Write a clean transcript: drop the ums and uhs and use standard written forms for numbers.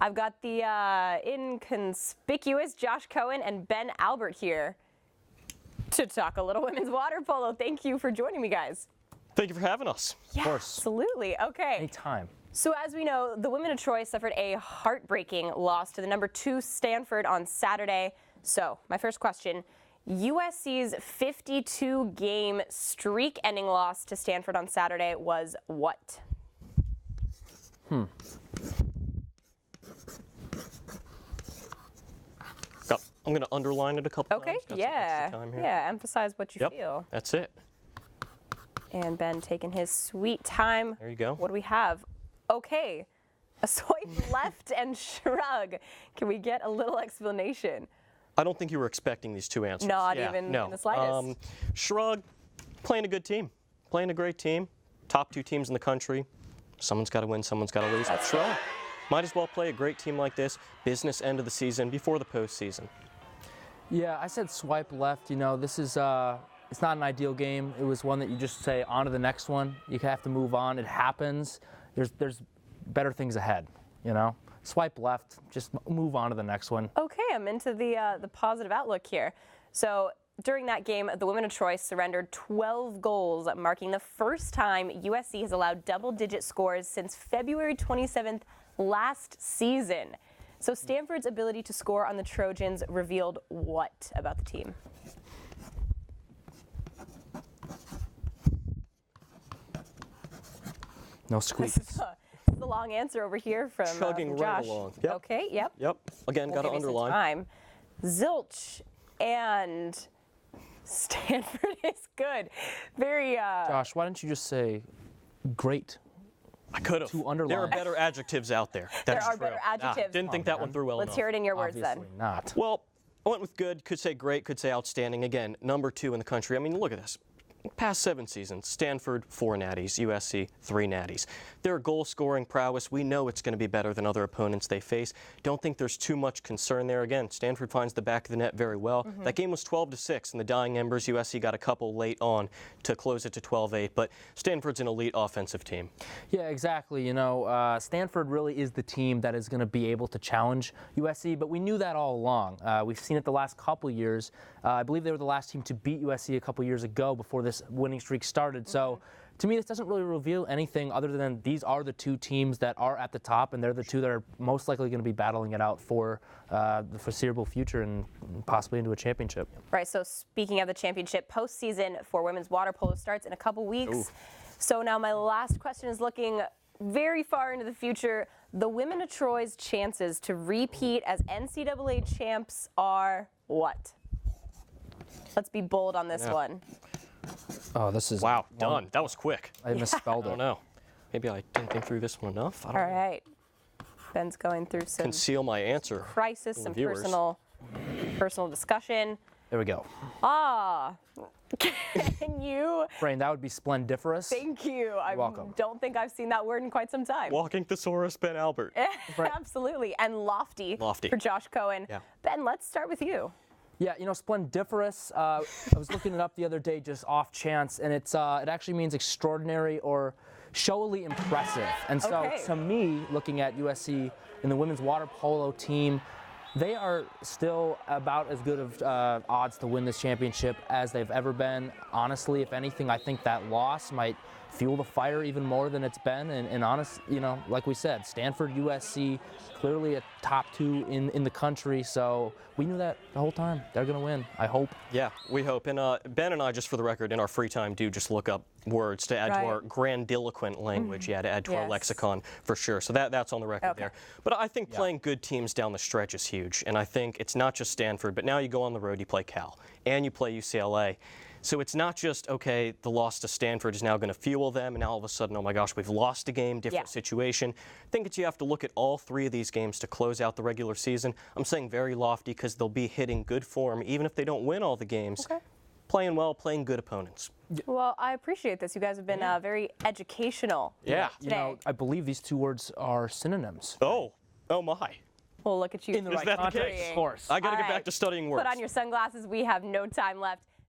I've got the inconspicuous Josh Cohen and Ben Albert here to talk a little women's water polo. Thank you for joining me, guys. Thank you for having us. Yeah, Of course. absolutely. Okay. Anytime. So as we know, the women of Troy suffered a heartbreaking loss to the number 2 Stanford on Saturday. So my first question, USC's 52-game streak-ending loss to Stanford on Saturday was what? I'm going to underline it a couple Okay, times. Got some yeah. extra time here. Yeah, emphasize what you Yep, feel. that's it. And Ben taking his sweet time. There you go. What do we have? Okay, a swipe left and shrug. Can we get a little explanation? I don't think you were expecting these two answers. Not even in the slightest. Shrug, playing a good team, playing a great team. Top 2 teams in the country. Someone's got to win, someone's got to lose. That's Shrug. right. Might as well play a great team like this, business end of the season, before the postseason. Yeah, I said swipe left. You know, this is it's not an ideal game. It was one that you just say on to the next one. You have to move on. It happens. There's better things ahead. You know, swipe left. Just move on to the next one. Okay, I'm into the positive outlook here. So during that game, the women of Troy surrendered 12 goals, marking the first time USC has allowed double-digit scores since February 27th last season. So Stanford's ability to score on the Trojans revealed what about the team? No squeaks. This is the long answer over here from Chugging Josh. right along. Yep. Okay, yep. Yep. Again, got to Give me some underline. time. Zilch and Stanford is good. Very. Josh, why didn't you just say great? I could have. To underline. There are better adjectives out there. There That's are true. better adjectives. Didn't think that one through well Let's enough. hear it in your words Obviously then. not. Well, I went with good, could say great, could say outstanding. Again, number 2 in the country. I mean, look at this. Past 7 seasons, Stanford, 4 natties, USC, 3 natties. Their goal-scoring prowess, we know it's going to be better than other opponents they face. Don't think there's too much concern there. Again, Stanford finds the back of the net very well. That game was 12-6 in the dying embers. USC got a couple late on to close it to 12-8, but Stanford's an elite offensive team. Yeah, exactly. You know, Stanford really is the team that is going to be able to challenge USC, but we knew that all along. We've seen it the last couple years. I believe they were the last team to beat USC a couple years ago before this winning streak started. So to me, this doesn't really reveal anything other than these are the 2 teams that are at the top, and they're the 2 that are most likely going to be battling it out for the foreseeable future and possibly into a championship. Right, so speaking of the championship, postseason for women's water polo starts in a couple weeks. Ooh. So now my last question is looking very far into the future. The women of Troy's chances to repeat as NCAA champs are what? Let's be bold on this one. Oh, this is Wow, done. That was quick. I misspelled I don't it. know. Maybe I didn't think through this one enough. I don't All know. right. Ben's going through some Conceal my answer. crisis, from some viewers. personal discussion. There we go. Ah, can you? Brain, that would be splendiferous. Thank you. I welcome. don't think I've seen that word in quite some time. Walking thesaurus, Ben Albert. Absolutely, and lofty, Lofty. for Josh Cohen. Yeah. Ben, let's start with you. Yeah, you know, splendiferous. I was looking it up the other day just off chance, and it actually means extraordinary or showily impressive. And so Okay. to me, looking at USC in the women's water polo team, they are still about as good of odds to win this championship as they've ever been. Honestly, if anything, I think that loss might fuel the fire even more than it's been. And honest, you know, like we said, Stanford, USC, clearly a top 2 in the country. So we knew that the whole time. They're going to win, I hope. Yeah, we hope. And Ben and I, just for the record, in our free time, do just look up words to add to our grandiloquent language. Yeah, to add to our Yes. lexicon for sure. So that's on the record Okay. there. But I think playing good teams down the stretch is huge. And I think it's not just Stanford, but now you go on the road, you play Cal, and you play UCLA. So it's not just, okay, the loss to Stanford is now going to fuel them, and now all of a sudden, oh my gosh, we've lost a game, different situation. I think that you have to look at all 3 of these games to close out the regular season. I'm saying very lofty because they'll be hitting good form, even if they don't win all the games. Okay. Playing well, playing good opponents. Well, I appreciate this. You guys have been very educational Yeah. You today. know, I believe these 2 words are synonyms. Oh my. Well, look at you. In the Is right that the context, case? of course. I got to All get back right. to studying words. Put on your sunglasses. We have no time left.